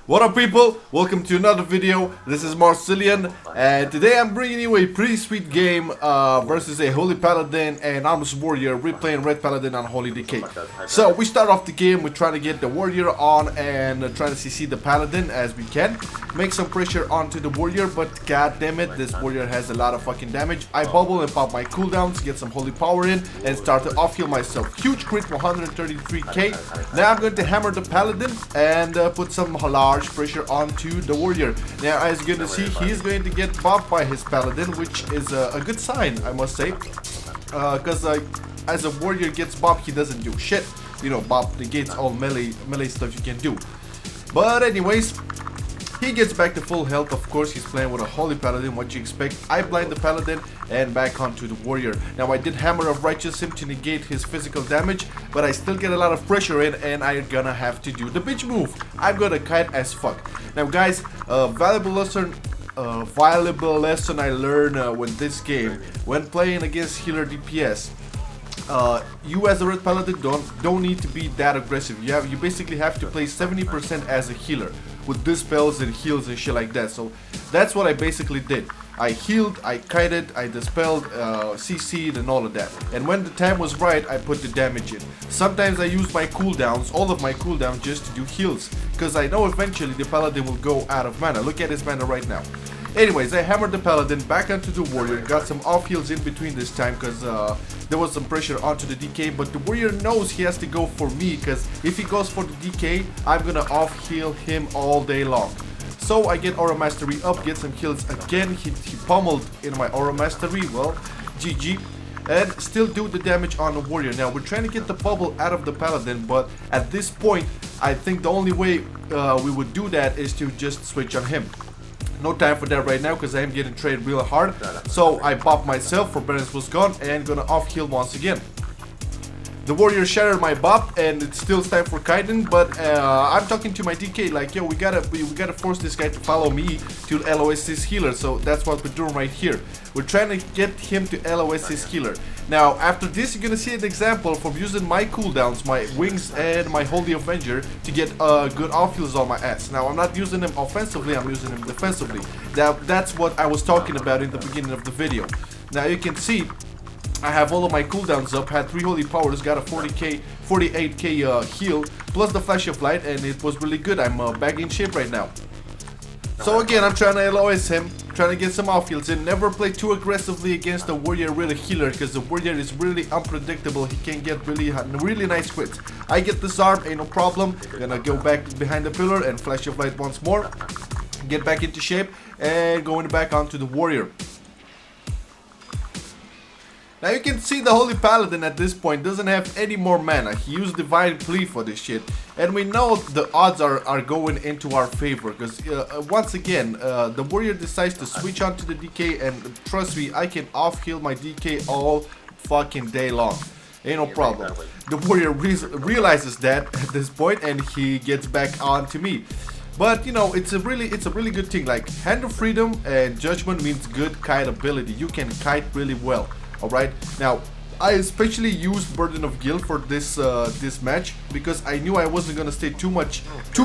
What up people, welcome to another video. This is Marcelian and today I'm bringing you a pretty sweet game versus a Holy Paladin and Armless Warrior. We're playing Ret Paladin on Unholy Decay. So we start off the game, we're trying to get the Warrior on and trying to CC the Paladin as we can. Make some pressure onto the Warrior, but god damn it, this Warrior has a lot of fucking damage. I bubble and pop my cooldowns, get some Holy Power in and start to off heal myself. Huge crit, 133k. Now I'm going to hammer the Paladin and put some large pressure onto the Warrior. Now as you're going to see, he's going to get buffed by his Paladin, which is a good sign, I must say, because as a Warrior gets buffed, he doesn't do shit. You know, buff negates all melee stuff you can do. But anyways, he gets back to full health. Of course, he's playing with a Holy Paladin, what you expect. I blind the Paladin and back onto the Warrior. Now I did Hammer of Righteous him to negate his physical damage, but I still get a lot of pressure in and I'm gonna have to do the bitch move. I'm gonna kite as fuck. Now guys, valuable lesson I learned with this game, when playing against healer DPS. You as a Ret Paladin don't need to be that aggressive. You basically have to play 70% as a healer with dispels and heals and shit like that. So that's what I basically did. I healed, I kited, I dispelled, CC'd and all of that. And when the time was right, I put the damage in. Sometimes I use my cooldowns, all of my cooldowns, just to do heals, because I know eventually the Paladin will go out of mana. Look at his mana right now. Anyways, I hammered the Paladin back onto the Warrior, got some off heals in between this time because there was some pressure onto the DK, but the Warrior knows he has to go for me because if he goes for the DK, I'm gonna off heal him all day long. So I get Aura Mastery up, get some heals again. He pummeled in my Aura Mastery, well, GG. And still do the damage on the Warrior. Now we're trying to get the bubble out of the Paladin, but at this point, I think the only way we would do that is to just switch on him. No time for that right now because I am getting traded real hard. So I popped myself, Forbearance was gone, and gonna off heal once again. The Warrior shattered my bop and it's still time for kiting, but I'm talking to my DK like, yo, we gotta force this guy to follow me to LOS his healer. So that's what we're doing right here. We're trying to get him to LOS his healer. Now after this, you're gonna see an example from using my cooldowns, my wings and my Holy Avenger to get good off heals on my ass. Now I'm not using them offensively, I'm using them defensively. That's what I was talking about in the beginning of the video. Now you can see I have all of my cooldowns up, had 3 Holy Powers, got a 48k heal, plus the Flash of Light, and it was really good. I'm back in shape right now. So again, I'm trying to LOS him, trying to get some off heals in. Never play too aggressively against the Warrior with a healer, because the Warrior is really unpredictable. He can get really nice crits. I get this arm, ain't no problem. Gonna go back behind the pillar and Flash of Light once more. Get back into shape and going back onto the Warrior. Now you can see the Holy Paladin at this point doesn't have any more mana. He used Divine Plea for this shit. And we know the odds are going into our favor. Because once again, the Warrior decides to switch onto the DK. And trust me, I can off heal my DK all fucking day long. Ain't no problem. The Warrior realizes that at this point and he gets back on to me. But you know, it's a really good thing. Like Hand of Freedom and Judgment means good kite ability. You can kite really well. Alright, now I especially used Burden of Guilt for this match because I knew I wasn't gonna stay too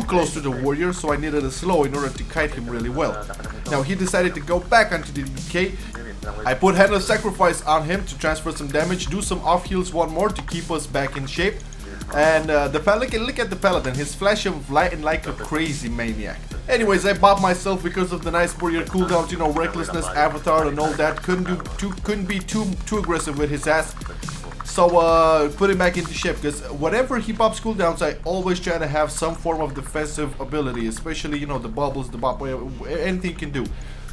close to the Warrior, so I needed a slow in order to kite him really well. Now he decided to go back onto the DK. I put Hand of Sacrifice on him to transfer some damage, do some off heals one more to keep us back in shape. And look at the Paladin, his Flash of Light and like a crazy maniac. Anyways, I bopped myself because of the nice Warrior cooldowns, you know, recklessness, avatar and all that. Couldn't be too aggressive with his ass. So put him back into shape because whenever he pops cooldowns, I always try to have some form of defensive ability, especially, you know, the bubbles, the bop, anything you can do.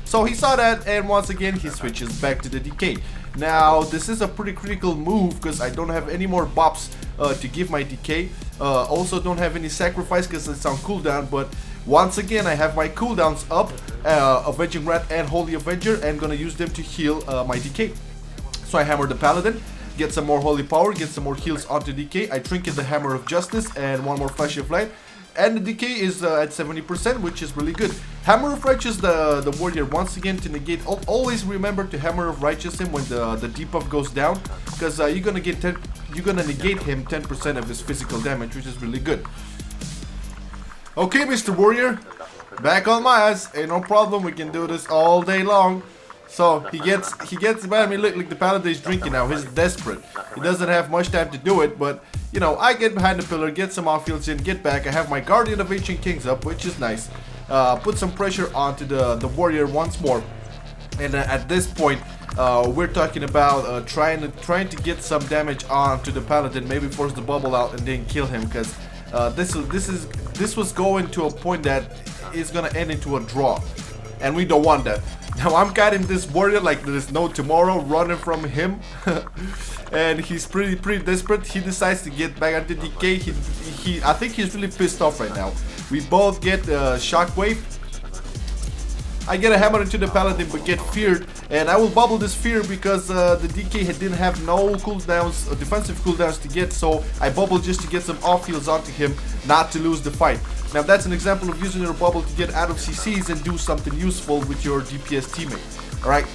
So he saw that and once again he switches back to the DK. Now this is a pretty critical move because I don't have any more bops to give my DK. Also don't have any sacrifice because it's on cooldown, but once again I have my cooldowns up, Avenging Rat and Holy Avenger, and gonna use them to heal my DK. So I hammer the Paladin, get some more Holy Power, get some more heals onto DK. I trinket the Hammer of Justice and one more Flash of Light. And the DK is at 70%, which is really good. Hammer of Righteous the Warrior once again to negate. Always remember to Hammer of Righteous him when the debuff goes down, because you're gonna negate him 10% of his physical damage, which is really good. Okay, Mr. Warrior, Back on my ass. Ain't no problem. We can do this all day long. So he gets I mean, look, like the Paladin is drinking now. He's desperate. He doesn't have much time to do it, but you know, I get behind the pillar, get some offfields in, get back. I have my Guardian of Ancient Kings up, which is nice. Put some pressure onto the warrior once more. And at this point, we're talking about trying to get some damage onto the Paladin, maybe force the bubble out and then kill him, because this was going to a point that is gonna end into a draw, and we don't want that. Now I'm guiding this warrior like there's no tomorrow, running from him, and he's pretty desperate. He decides to get back onto DK. I think he's really pissed off right now. We both get shockwave. I get a hammer into the Paladin but get feared, and I will bubble this fear because the DK didn't have no cooldowns, defensive cooldowns to get, so I bubble just to get some off heals onto him, not to lose the fight. Now that's an example of using your bubble to get out of CCs and do something useful with your DPS teammate. Alright?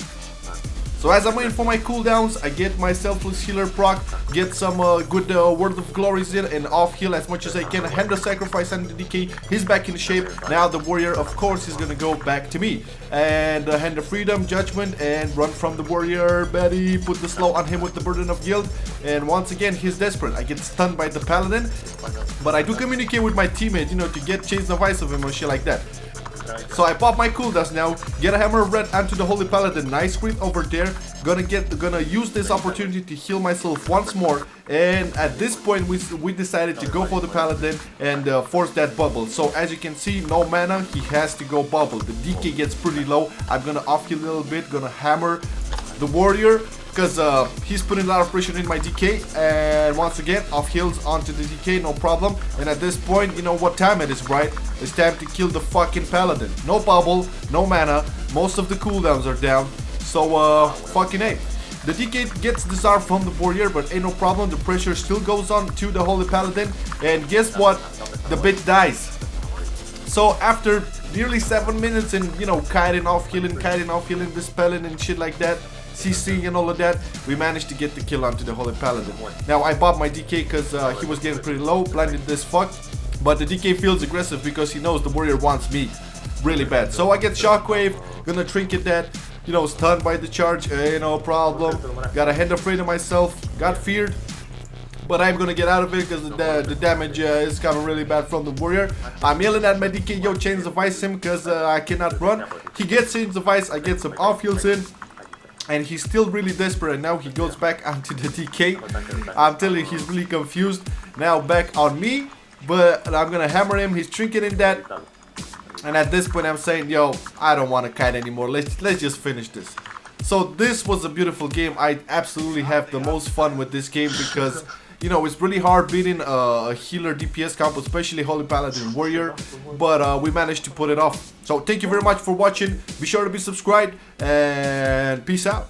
So as I'm waiting for my cooldowns, I get my selfless healer proc, get some good word of glories in, and off heal as much as I can. Hand the sacrifice on the DK. He's back in shape. Now the warrior, of course, is gonna go back to me. And hand the freedom, judgment, and run from the warrior. Betty, put the slow on him with the burden of guilt. And once again, he's desperate. I get stunned by the Paladin, but I do communicate with my teammate, you know, to get chains of ice of him or shit like that. So I pop my cooldowns now, get a hammer of red onto the Holy Paladin, nice creep over there, gonna use this opportunity to heal myself once more, and at this point we decided to go for the Paladin and force that bubble. So as you can see, no mana, he has to go bubble. The DK gets pretty low, I'm gonna off heal a little bit, gonna hammer the warrior, because he's putting a lot of pressure in my DK, and once again off heals onto the DK, no problem. And at this point, you know what time it is, right? It's time to kill the fucking Paladin. No bubble, no mana, most of the cooldowns are down, so fucking A. The DK gets disarmed from the warrior, but ain't no problem, the pressure still goes on to the Holy Paladin, and guess what? The bitch dies. So after nearly 7 minutes and, you know, kiting off healing, dispelling and shit like that, CCing and all of that, we managed to get the kill onto the Holy Paladin. Now I bobbed my DK because he was getting pretty low, blinded this fuck, but the DK feels aggressive because he knows the warrior wants me really bad. So I get shockwave, gonna trinket that, you know, stunned by the charge, no problem. Got a hand of freedom myself, got feared, but I'm gonna get out of it because the damage is coming really bad from the warrior. I'm yelling at my DK, yo, chains of ice him because I cannot run. He gets chains of ice, I get some off heals in, and he's still really desperate, and now he goes back onto the DK. I'm telling you, he's really confused. Now back on me, but I'm gonna hammer him. He's trinketing that, and at this point I'm saying, yo, I don't want to kite anymore. Let's just finish this. So this was a beautiful game. I absolutely have the most fun with this game because, you know, it's really hard beating a healer DPS combo, especially Holy Paladin Warrior, but we managed to put it off. So thank you very much for watching. Be sure to be subscribed, and peace out.